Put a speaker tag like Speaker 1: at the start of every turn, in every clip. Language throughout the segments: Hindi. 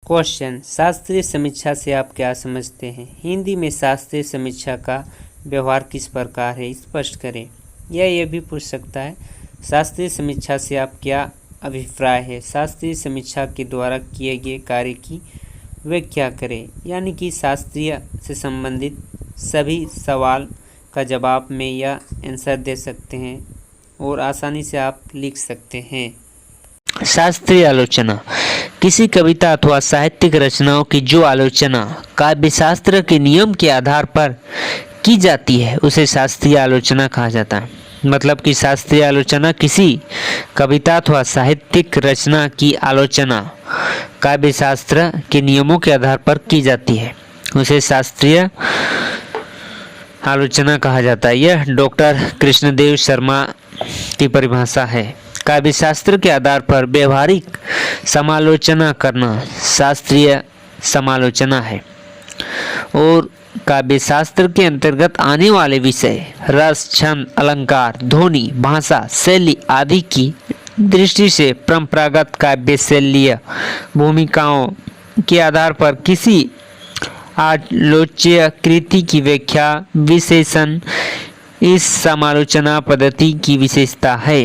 Speaker 1: क्वेश्चन, शास्त्रीय समीक्षा से आप क्या समझते हैं? हिंदी में शास्त्रीय समीक्षा का व्यवहार किस प्रकार है, स्पष्ट करें। या यह भी पूछ सकता है, शास्त्रीय समीक्षा से आप क्या अभिप्राय है? शास्त्रीय समीक्षा के द्वारा किए गए कार्य की व्याख्या करें। यानी कि शास्त्रीय से संबंधित सभी सवाल का जवाब में या आंसर दे सकते हैं और आसानी से आप लिख सकते हैं।
Speaker 2: शास्त्रीय आलोचना किसी कविता अथवा साहित्यिक रचनाओं की जो आलोचना काव्यशास्त्र के नियम के आधार पर की जाती है उसे शास्त्रीय आलोचना कहा जाता है। मतलब कि शास्त्रीय आलोचना किसी कविता अथवा साहित्यिक रचना की आलोचना काव्यशास्त्र के नियमों के आधार पर की जाती है, उसे शास्त्रीय आलोचना कहा जाता है। यह डॉक्टर कृष्णदेव शर्मा की परिभाषा है। काव्यशास्त्र के आधार पर व्यवहारिक समालोचना करना शास्त्रीय समालोचना है और काव्यशास्त्र के अंतर्गत आने वाले विषय रस, छंद, अलंकार, ध्वनि, भाषा, शैली आदि की दृष्टि से परंपरागत काव्य शैलीय भूमिकाओं के आधार पर किसी आलोच्य कृति की व्याख्या विशेषण इस समालोचना पद्धति की विशेषता है।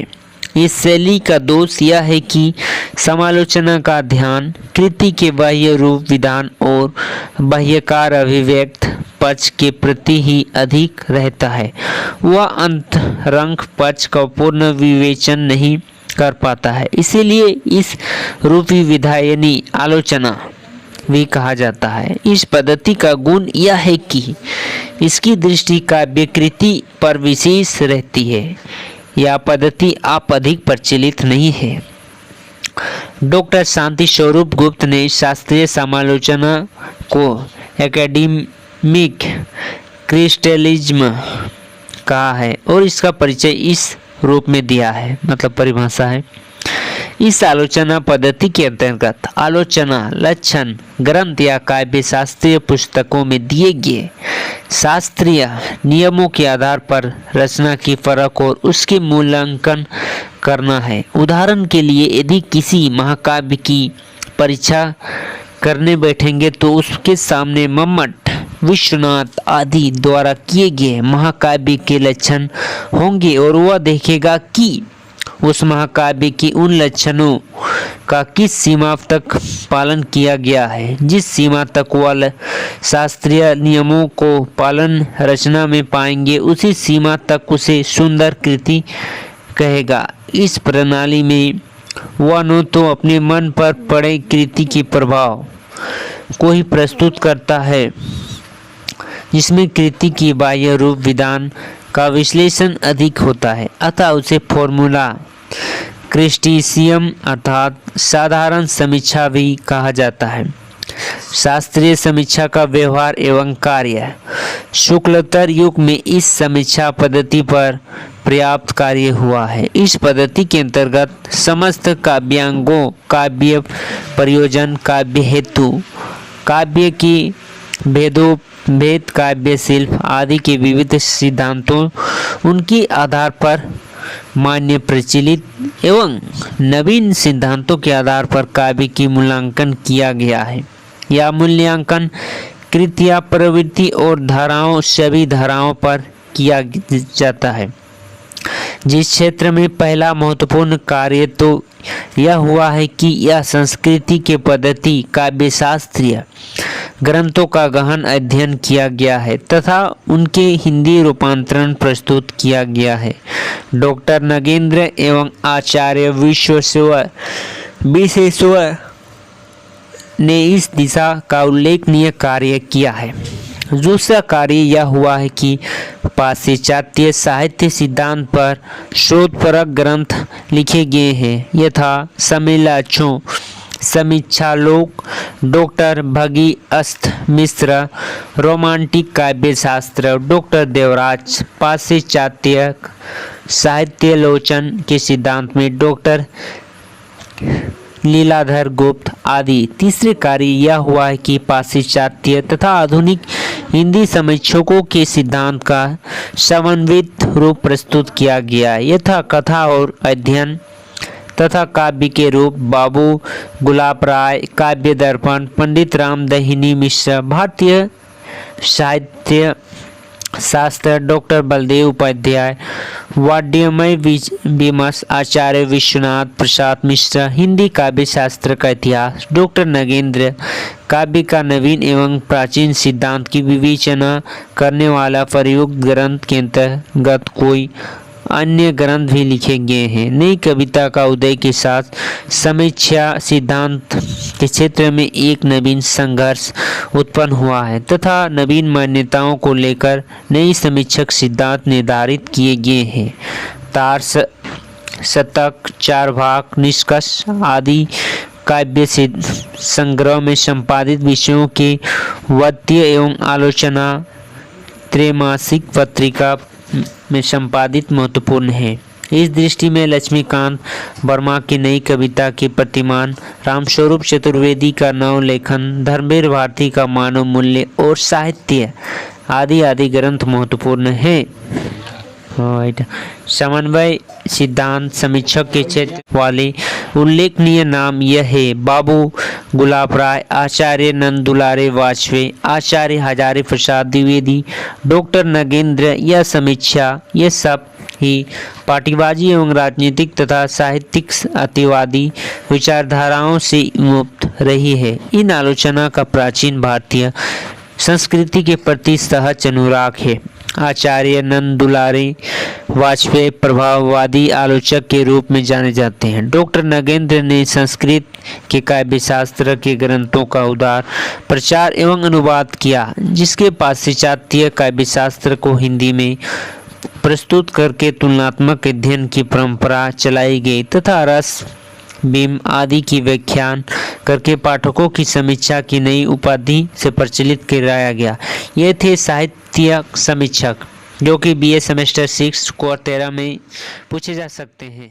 Speaker 2: इस शैली का दोष यह है कि समालोचना का ध्यान कृति के बाह्य रूप, विधान और बाह्यकार अभिव्यक्त पक्ष के प्रति ही अधिक रहता है। वह अंतरंग पक्ष का पूर्ण विवेचन नहीं कर पाता है। इसीलिए इस रूपी विधायनी आलोचना भी कहा जाता है। इस पद्धति का गुण यह है कि इसकी दृष्टि काव्यकृति पर विशेष रहती है। यह पद्धति आप अधिक प्रचलित नहीं है। डॉक्टर शांति स्वरूप गुप्त ने शास्त्रीय समालोचना को एकेडमिक क्रिस्टलिज्म कहा है और इसका परिचय इस रूप में दिया है, मतलब परिभाषा है। इस आलोचना पद्धति के अंतर्गत आलोचना लक्षण ग्रंथ या काव्य शास्त्रीय पुस्तकों में दिए गए शास्त्रीय नियमों के आधार पर रचना की फर्क और उसके मूल्यांकन करना है। उदाहरण के लिए यदि किसी महाकाव्य की परीक्षा करने बैठेंगे तो उसके सामने मम्मट, विश्वनाथ आदि द्वारा किए गए महाकाव्य के लक्षण होंगे और वह देखेगा कि उस महाकाव्य के उन लक्षणों का किस सीमा तक पालन किया गया है। जिस सीमा तक वह शास्त्रीय नियमों को पालन रचना में पाएंगे उसी सीमा तक उसे सुंदर कृति कहेगा। इस प्रणाली में वह न तो अपने मन पर पड़े कृति के प्रभाव को ही प्रस्तुत करता है जिसमें कृति की बाह्य रूप, विधान का विश्लेषण अधिक होता है, अतः उसे फॉर्मूला क्रिस्टिसियम अर्थात साधारण समीक्षा भी कहा जाता है। शास्त्रीय समीक्षा का व्यवहार एवं कार्य शुक्लोत्तर युग में इस समीक्षा पद्धति पर पर्याप्त कार्य हुआ है। इस पद्धति के अंतर्गत समस्त काव्यांगों, काव्य प्रयोजन, काव्य हेतु, काव्य की भेद, काव्य शिल्प आदि के विविध सिद्धांतों, उनके आधार पर मान्य प्रचलित एवं नवीन सिद्धांतों के आधार पर काव्य की मूल्यांकन किया गया है। यह मूल्यांकन कृतियाँ, प्रवृत्ति और धाराओं सभी धाराओं पर किया जाता है। जिस क्षेत्र में पहला महत्वपूर्ण कार्य तो यह हुआ है कि यह संस्कृति के पद्धति काव्यशास्त्रीय ग्रंथों का गहन अध्ययन किया गया है तथा उनके हिंदी रूपांतरण प्रस्तुत किया गया है। डॉक्टर नगेंद्र एवं आचार्य विश्वेश्वर ने इस दिशा का उल्लेखनीय कार्य किया है। दूसरा कार्य यह हुआ है कि पाश्चात्य साहित्य सिद्धांत पर शोधपरक ग्रंथ लिखे गए हैं, यथा समीक्षालोक डॉक्टर भगीरथ मिश्र, रोमांटिक काव्यशास्त्र डॉक्टर देवराज, पाश्चात्य साहित्यालोचन के सिद्धांत में डॉक्टर लीलाधर गुप्त आदि। तीसरे कार्य यह हुआ है कि पाश्चात्य तथा आधुनिक हिंदी समीक्षकों के सिद्धांत का समन्वित रूप प्रस्तुत किया गया, यथा कथा और अध्ययन, तथा काव्य के रूप बाबू गुलाब राय, काव्य दर्पण, पंडित राम दहिनी मिश्र, भारतीय साहित्य शास्त्र डॉक्टर बलदेव उपाध्याय, वाड्यमय विमर्श आचार्य विश्वनाथ प्रसाद मिश्र, हिंदी काव्य शास्त्र का इतिहास डॉक्टर नगेंद्र, काव्य का नवीन एवं प्राचीन सिद्धांत की विवेचना करने वाला प्रयुक्त ग्रंथ के अंतर्गत कोई अन्य ग्रंथ भी लिखे गए हैं। नई कविता का उदय के साथ समीक्षा सिद्धांत के क्षेत्र में एक नवीन संघर्ष उत्पन्न हुआ है तथा नवीन मान्यताओं को लेकर नई समीक्षक सिद्धांत निर्धारित किए गए हैं। तार शतक, चार भाग, निष्कर्ष आदि काव्य संग्रह में संपादित विषयों के वाद्य एवं आलोचना त्रैमासिक पत्रिका में संपादित महत्वपूर्ण है। इस दृष्टि में लक्ष्मीकांत वर्मा की नई कविता के प्रतिमान, रामस्वरूप चतुर्वेदी का नव लेखन, धर्मवीर भारती का मानव मूल्य और साहित्य आदि ग्रंथ महत्वपूर्ण है। समन्वय सिद्धांत समीक्षक के क्षेत्र वाले उल्लेखनीय नाम यह है: बाबू गुलाब राय, आचार्य नंद दुलारे वाजपेयी, आचार्य हजारी प्रसाद द्विवेदी, डॉक्टर नगेंद्र। यह समीक्षा ये सब ही पार्टीबाजी एवं राजनीतिक तथा साहित्यिक अतिवादी विचारधाराओं से मुक्त रही है। इन आलोचना का प्राचीन भारतीय संस्कृति के प्रति सहज अनुराग है। आचार्य नंद दुलारे वाजपेयी प्रभाववादी आलोचक के रूप में जाने जाते हैं। डॉक्टर नगेंद्र ने संस्कृत के काव्य शास्त्र के ग्रंथों का उदार प्रचार एवं अनुवाद किया, जिसके पाश्चात्य काव्य शास्त्र को हिंदी में प्रस्तुत करके तुलनात्मक अध्ययन की परंपरा चलाई गई तथा रस बीम आदि की व्याख्यान करके पाठकों की समीक्षा की नई उपाधि से प्रचलित कराया गया। ये थे साहित्य समीक्षक, जो कि बीए सेमेस्टर 6 कोर 13 में पूछे जा सकते हैं।